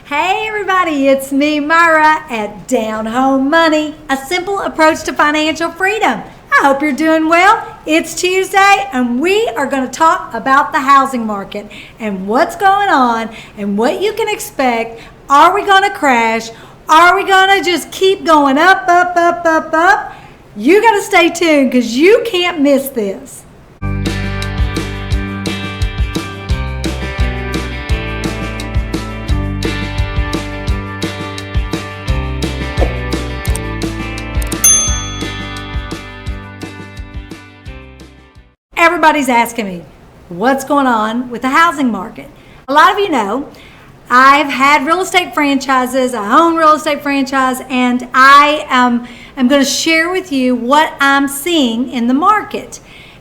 Hey everybody, it's me, Myra, at Down Home Money, a simple approach to financial freedom. I hope you're doing well. It's Tuesday and we are going to talk about the housing market and what's going on and what you can expect. Are we going to crash? Are we going to just keep going up? You got to stay tuned because you can't miss this. Everybody's asking me, what's going on with the housing market? A lot of you know, I've had real estate franchises, I own real estate franchise, and I am going to share with you what I'm seeing in the market.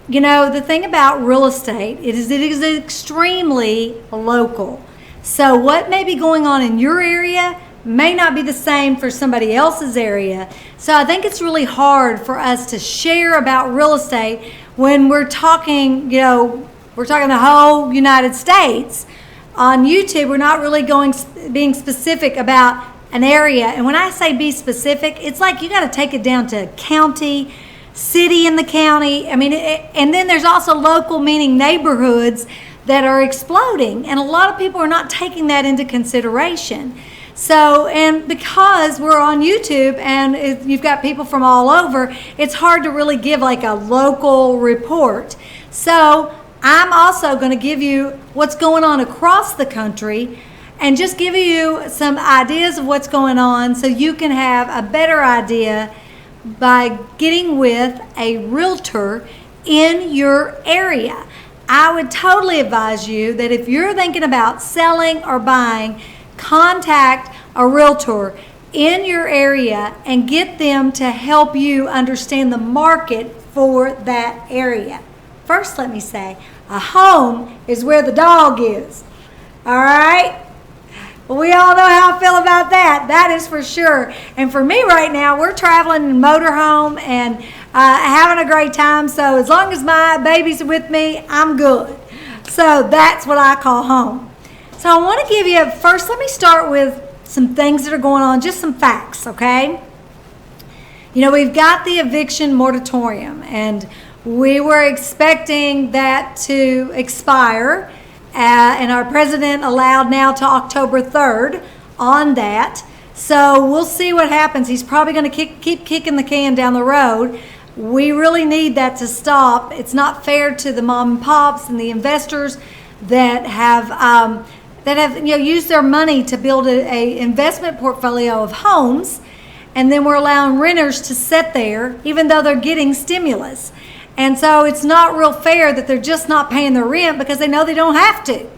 You know, the thing about real estate, it is extremely local. So what may be going on in your area may not be the same for somebody else's area. So I think it's really hard for us to share about real estate when we're talking, we're talking the whole United States. On YouTube, we're not really being specific about an area. And when I say be specific, it's like you got to take it down to county, city in the county. I mean, and then there's also local, meaning neighborhoods that are exploding. And a lot of people are not taking that into consideration. So, and because we're on YouTube and you've got people from all over, it's hard to really give like a local report. So I'm also going to give you what's going on across the country and just give you some ideas of what's going on so you can have a better idea by getting with a realtor in your area. I would totally advise you that if you're thinking about selling or buying, contact a realtor in your area and get them to help you understand the market for that area. First, let me say, a home is where the dog is. All right? Well, we all know how I feel about that. That is for sure. And for me right now, we're traveling in a motorhome and having a great time. So as long as my baby's with me, I'm good. So that's what I call home. So I want to give you, first let me start with some things that are going on, just some facts, okay? You know, we've got the eviction moratorium and we were expecting that to expire and our president allowed now to October 3rd on that. So we'll see what happens. He's probably going to keep kicking the can down the road. We really need that to stop. It's not fair to the mom and pops and the investors that have used their money to build a investment portfolio of homes, and then we're allowing renters to sit there even though they're getting stimulus. And so it's not real fair that they're just not paying their rent because they know they don't have to.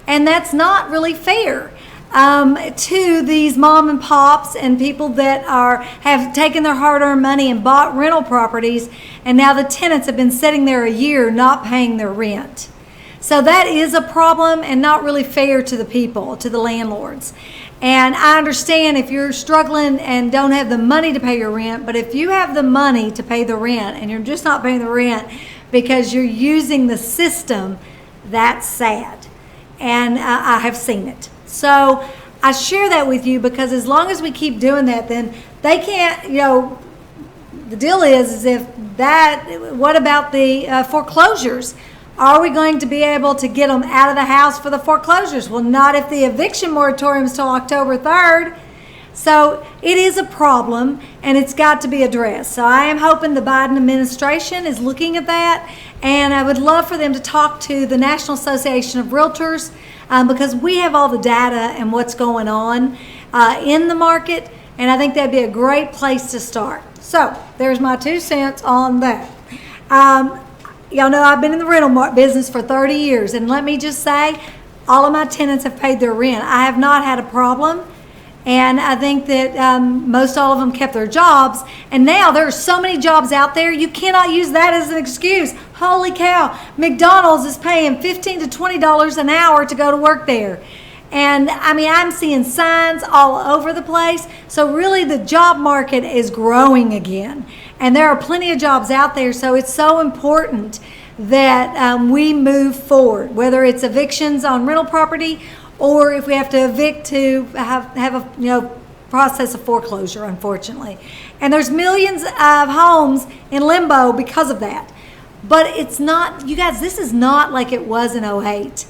And that's not really fair to these mom and pops and people that have taken their hard-earned money and bought rental properties, and now the tenants have been sitting there a year not paying their rent. So that is a problem and not really fair to the people, to the landlords. And I understand if you're struggling and don't have the money to pay your rent, but if you have the money to pay the rent and you're just not paying the rent because you're using the system, that's sad. And I have seen it. So I share that with you because as long as we keep doing that, then they can't, the deal is what about the foreclosures? Are we going to be able to get them out of the house for the foreclosures? Well, not if the eviction moratorium is till October 3rd. So it is a problem and it's got to be addressed. So I am hoping the Biden administration is looking at that, and I would love for them to talk to the National Association of Realtors because we have all the data and what's going on in the market, and I think that'd be a great place to start. So there's my 2 cents on that. Y'all know I've been in the rental business for 30 years, and let me just say, all of my tenants have paid their rent. I have not had a problem, and I think that most all of them kept their jobs, and now there are so many jobs out there, you cannot use that as an excuse. Holy cow, McDonald's is paying $15 to $20 an hour to go to work there. And I mean, I'm seeing signs all over the place. So really the job market is growing again. And there are plenty of jobs out there. So it's so important that we move forward, whether it's evictions on rental property or if we have to evict to have a process of foreclosure, unfortunately. And there's millions of homes in limbo because of that. But it's not, you guys, this is not like it was in '08.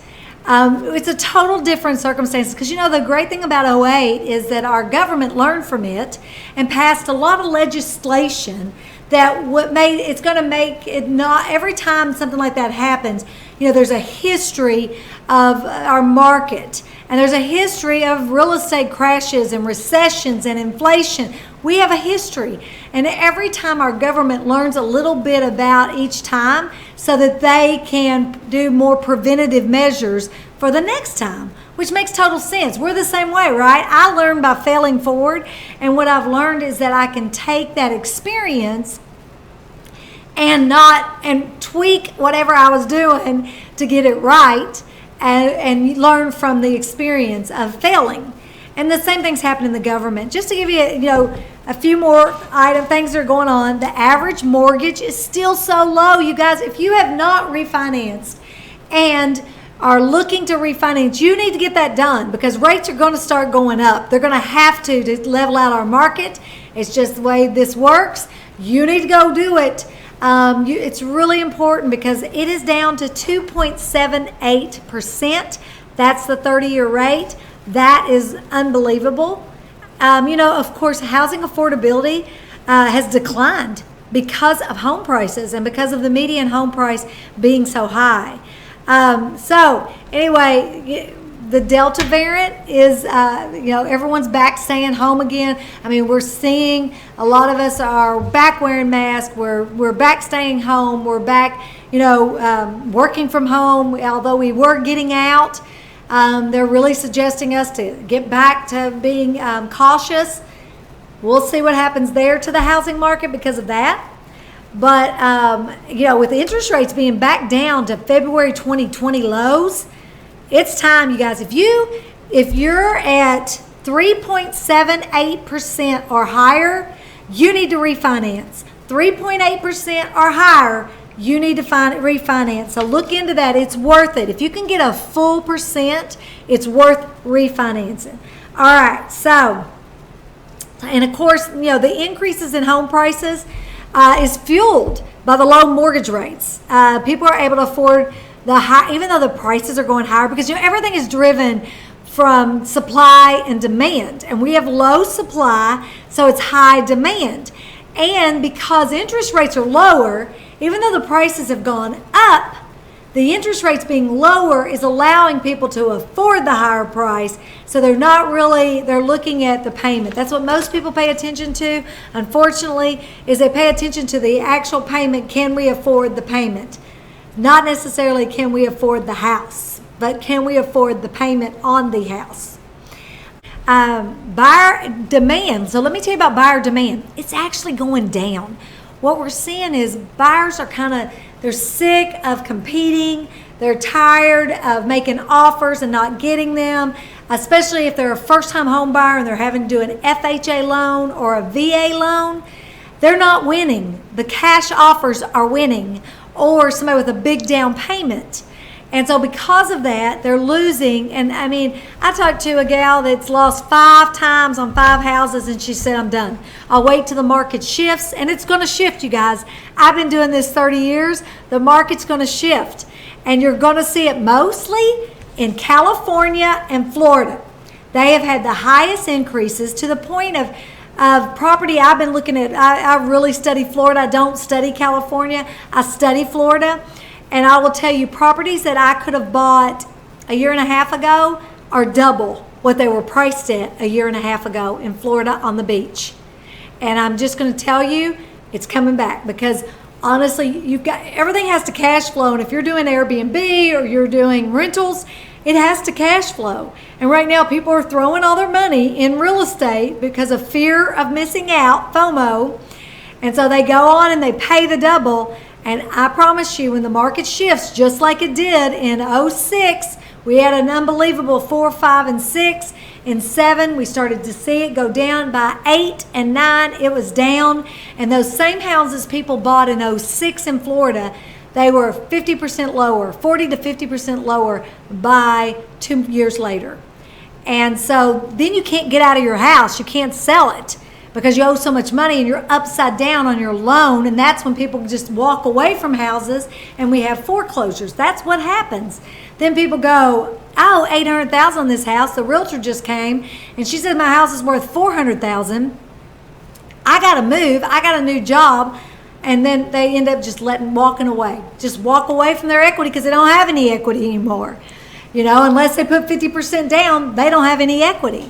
It's a total different circumstances, because the great thing about '08 is that our government learned from it and passed a lot of legislation that it's going to make it not, every time something like that happens, there's a history of our market, and there's a history of real estate crashes and recessions and inflation. We have a history, and every time our government learns a little bit about each time so that they can do more preventative measures for the next time, which makes total sense. We're the same way, right? I learned by failing forward, and what I've learned is that I can take that experience and tweak whatever I was doing to get it right, and learn from the experience of failing. And the same things happen in the government. Just to give you, a few more things that are going on. The average mortgage is still so low, you guys. If you have not refinanced and are looking to refinance, you need to get that done, because rates are going to start going up. They're going to have to level out our market. It's just the way this works. You need to go do it. It's really important, because it is down to 2.78%. That's the 30-year rate. That is unbelievable. Of course, housing affordability has declined because of home prices and because of the median home price being so high. So anyway, the Delta variant is, everyone's back staying home again. I mean, we're seeing a lot of us are back wearing masks. We're back staying home. We're back, working from home, although we were getting out. They're really suggesting us to get back to being cautious. We'll see what happens there to the housing market because of that. But, with the interest rates being back down to February 2020 lows, it's time, you guys. If you're at 3.78% or higher, you need to refinance. 3.8% or higher, you need to refinance. So look into that. It's worth it. If you can get a full percent, it's worth refinancing. All right. So, and of course, the increases in home prices is fueled by the low mortgage rates. People are able to afford the high, even though the prices are going higher, because everything is driven from supply and demand, and we have low supply, so it's high demand. And because interest rates are lower, even though the prices have gone up, the interest rates being lower is allowing people to afford the higher price. So they're looking at the payment. That's what most people pay attention to, unfortunately, is they pay attention to the actual payment. Can we afford the payment? Not necessarily can we afford the house, but can we afford the payment on the house? Buyer demand. So let me tell you about buyer demand. It's actually going down. What we're seeing is buyers are they're sick of competing. They're tired of making offers and not getting them, especially if they're a first-time home buyer and they're having to do an FHA loan or a VA loan. They're not winning. The cash offers are winning, or somebody with a big down payment. And so because of that, they're losing. And I mean, I talked to a gal that's lost 5 times on 5 houses, and she said, I'm done. I'll wait till the market shifts, and it's going to shift, you guys. I've been doing this 30 years. The market's going to shift, and you're going to see it mostly in California and Florida. They have had the highest increases, to the point of property I've been looking at. I really study Florida. I don't study California. I study Florida. And I will tell you, properties that I could have bought a year and a half ago are double what they were priced at a year and a half ago in Florida on the beach. And I'm just going to tell you, it's coming back, because honestly, everything has to cash flow. And if you're doing Airbnb or you're doing rentals, it has to cash flow. And right now, people are throwing all their money in real estate because of fear of missing out, FOMO. And so they go on and they pay the double. And I promise you, when the market shifts, just like it did in '06, we had an unbelievable 4, 5, and 6. In 7, we started to see it go down. By 8 and 9, it was down. And those same houses people bought in '06 in Florida, they were 50% lower, 40 to 50% lower by 2 years later. And so then you can't get out of your house. You can't sell it because you owe so much money and you're upside down on your loan. And that's when people just walk away from houses and we have foreclosures. That's what happens. Then people go, oh, $800,000 on this house. The realtor just came and she said my house is worth $400,000. I got to move. I got a new job. And then they end up just walking away. Just walk away from their equity because they don't have any equity anymore. Unless they put 50% down, they don't have any equity.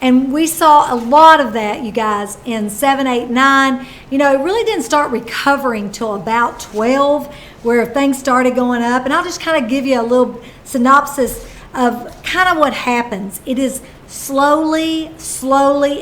And we saw a lot of that, you guys, in 7, 8, 9. It really didn't start recovering till about 12, where things started going up. And I'll just kind of give you a little synopsis of kind of what happens. It is slowly,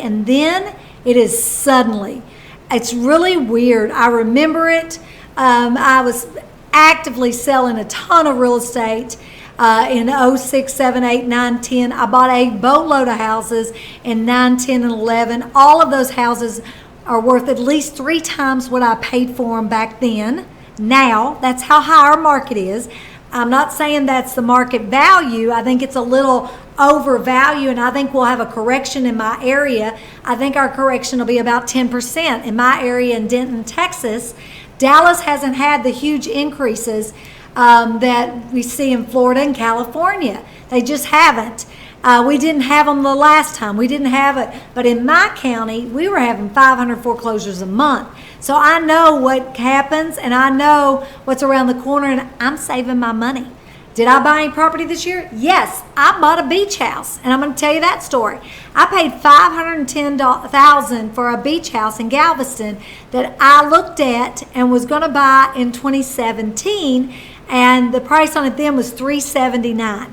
and then it is suddenly. It's really weird. I remember it. I was actively selling a ton of real estate in 06, 7, 8, 9, 10. I bought a boatload of houses in 9, 10, and 11. All of those houses are worth at least 3 times what I paid for them back then. Now, that's how high our market is. I'm not saying that's the market value. I think it's a little overvalued, and I think we'll have a correction in my area. I think our correction will be about 10% in my area in Denton, Texas. Dallas hasn't had the huge increases that we see in Florida and California. They just haven't. We didn't have them the last time. We didn't have it. But in my county, we were having 500 foreclosures a month. So I know what happens, and I know what's around the corner, and I'm saving my money. Did I buy any property this year? Yes, I bought a beach house, and I'm going to tell you that story. I paid $510,000 for a beach house in Galveston that I looked at and was going to buy in 2017, and the price on it then was $379,000.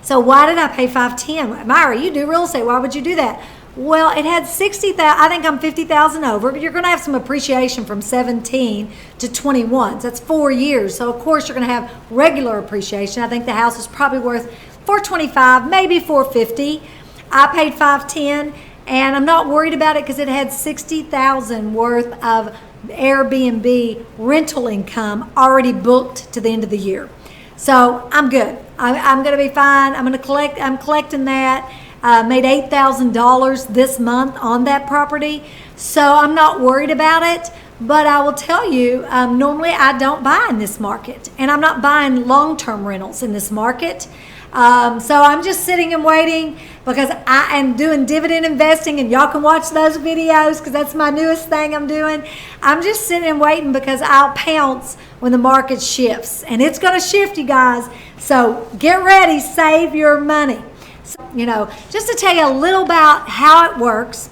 So why did I pay $510,000? Myra, you do real estate. Why would you do that? Well, it had $60,000. I think I'm $50,000 over, but you're going to have some appreciation from 17 to 21. So that's 4 years. So of course you're going to have regular appreciation. I think the house is probably worth $425,000, maybe $450,000. I paid $510,000, and I'm not worried about it because it had $60,000 worth of Airbnb rental income already booked to the end of the year. So I'm good. I'm going to be fine. I'm collecting that. Made $8,000 this month on that property. So I'm not worried about it. But I will tell you, normally I don't buy in this market. And I'm not buying long-term rentals in this market. So I'm just sitting and waiting because I am doing dividend investing, and y'all can watch those videos because that's my newest thing I'm doing. I'm just sitting and waiting because I'll pounce when the market shifts, and it's going to shift, you guys. So get ready, save your money. So, just to tell you a little about how it works,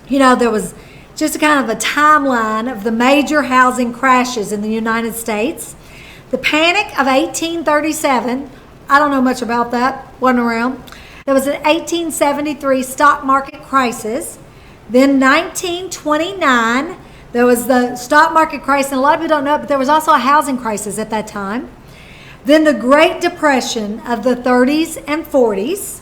there was just a kind of a timeline of the major housing crashes in the United States. The Panic of 1837, I don't know much about that, wasn't around. There was an 1873 stock market crisis. Then 1929, there was the stock market crisis, and a lot of people don't know, but there was also a housing crisis at that time. Then the Great Depression of the 30s and 40s.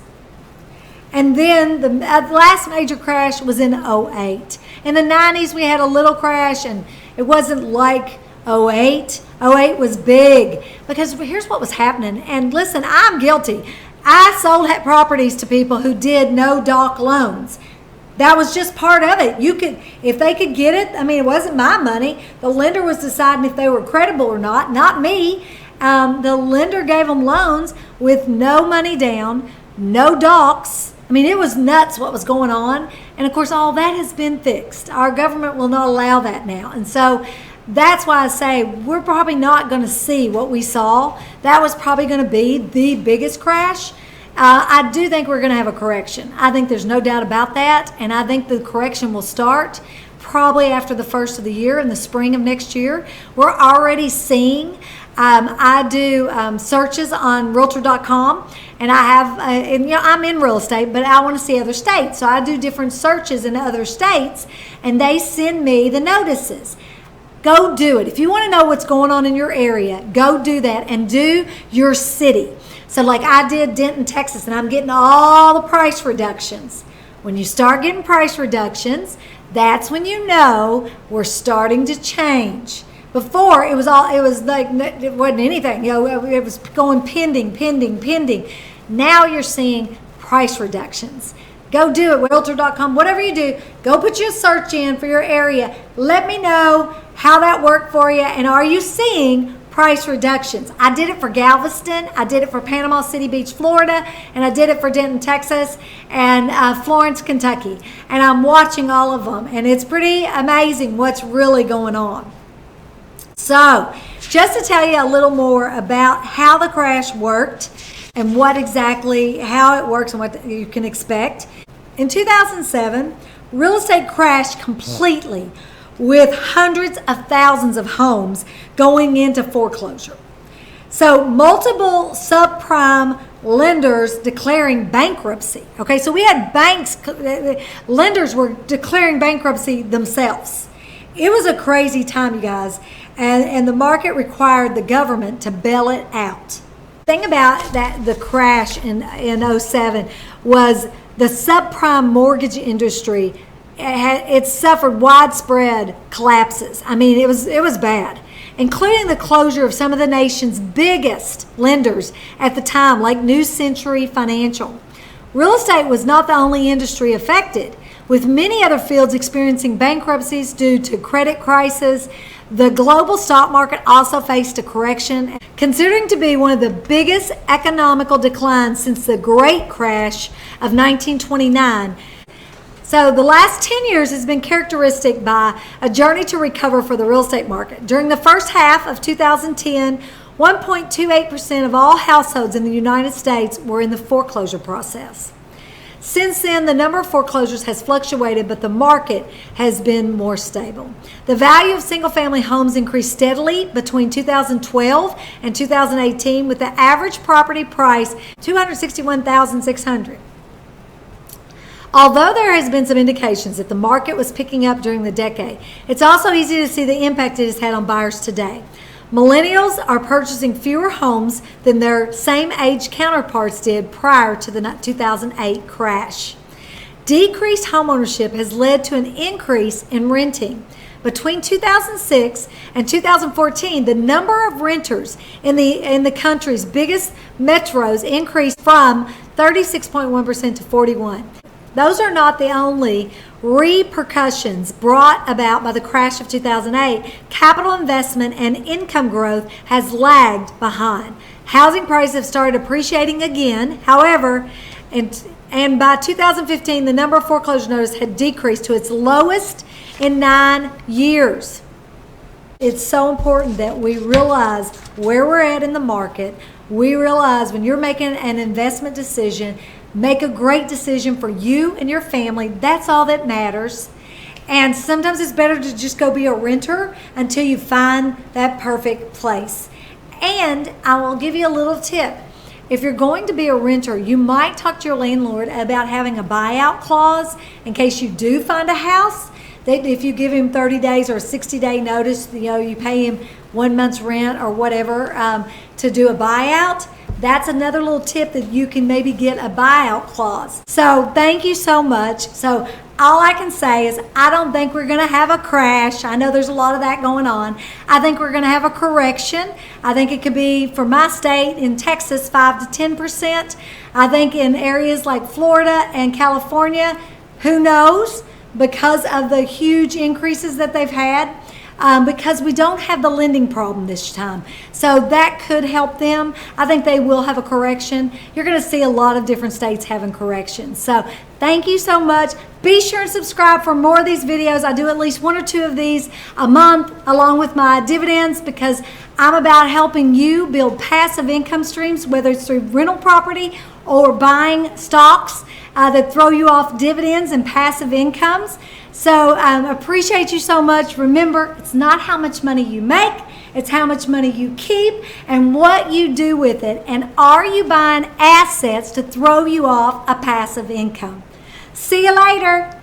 And then the last major crash was in 08. In the 90s, we had a little crash, and it wasn't like 08. 08 was big because here's what was happening. And listen, I'm guilty. I sold properties to people who did no doc loans. That was just part of it. If they could get it, it wasn't my money. The lender was deciding if they were credible or not me. The lender gave them loans with no money down, no docs. It was nuts what was going on. And of course, all that has been fixed. Our government will not allow that now. And so that's why I say we're probably not going to see what we saw. That was probably going to be the biggest crash. I do think we're going to have a correction. I think there's no doubt about that. And I think the correction will start probably after the first of the year, in the spring of next year. We're already seeing, I do searches on realtor.com, and I have, I'm in real estate, but I want to see other states. So I do different searches in other states, and they send me the notices. Go do it. If you want to know what's going on in your area, go do that, and do your city. So like I did Denton, Texas, and I'm getting all the price reductions. When you start getting price reductions, that's when you know we're starting to change. Before it was like it wasn't anything. It was going pending. Now you're seeing price reductions. Go do it, realtor.com, whatever you do, go put your search in for your area. Let me know how that worked for you, and are you seeing price reductions? I did it for Galveston, I did it for Panama City Beach, Florida, and I did it for Denton, Texas, and Florence, Kentucky. And I'm watching all of them, and it's pretty amazing what's really going on. So, just to tell you a little more about how the crash worked and how it works and what you can expect. In 2007, real estate crashed completely, with hundreds of thousands of homes going into foreclosure. So multiple subprime lenders declaring bankruptcy. Okay, so we had lenders were declaring bankruptcy themselves. It was a crazy time, you guys, and the market required the government to bail it out. The thing about the crash in 07 was the subprime mortgage industry. It suffered widespread collapses. I mean, it was bad, including the closure of some of the nation's biggest lenders at the time, like New Century Financial. Real estate was not the only industry affected, with many other fields experiencing bankruptcies due to credit crisis. The global stock market also faced a correction, considering to be one of the biggest economical declines since the Great Crash of 1929. So the last 10 years has been characteristic by a journey to recover for the real estate market. During the first half of 2010, 1.28% of all households in the United States were in the foreclosure process. Since then, the number of foreclosures has fluctuated, but the market has been more stable. The value of single-family homes increased steadily between 2012 and 2018, with the average property price $261,600. Although there has been some indications that the market was picking up during the decade, it's also easy to see the impact it has had on buyers today. Millennials are purchasing fewer homes than their same age counterparts did prior to the 2008 crash. Decreased homeownership has led to an increase in renting. Between 2006 and 2014, the number of renters in the country's biggest metros increased from 36.1% to 41%. Those are not the only repercussions brought about by the crash of 2008. Capital investment and income growth has lagged behind. Housing prices have started appreciating again, however, and by 2015, the number of foreclosure notices had decreased to its lowest in 9 years. It's so important that we realize where we're at in the market. We realize when you're making an investment decision, make a great decision for you and your family. That's all that matters. And sometimes it's better to just go be a renter until you find that perfect place. And I will give you a little tip. If you're going to be a renter, you might talk to your landlord about having a buyout clause in case you do find a house. That if you give him 30 days or a 60-day notice, you pay him 1 month's rent or whatever to do a buyout. That's another little tip, that you can maybe get a buyout clause. So thank you so much. So all I can say is I don't think we're going to have a crash. I know there's a lot of that going on. I think we're going to have a correction. I think it could be, for my state, in Texas, 5 to 10%. I think in areas like Florida and California, who knows, because of the huge increases that they've had. Because we don't have the lending problem this time. So that could help them. I think they will have a correction. You're going to see a lot of different states having corrections. So thank you so much. Be sure and subscribe for more of these videos. I do at least 1 or 2 of these a month, along with my dividends, because I'm about helping you build passive income streams, whether it's through rental property or buying stocks that throw you off dividends and passive incomes. So appreciate you so much. Remember, it's not how much money you make, it's how much money you keep and what you do with it. And are you buying assets to throw you off a passive income? See you later.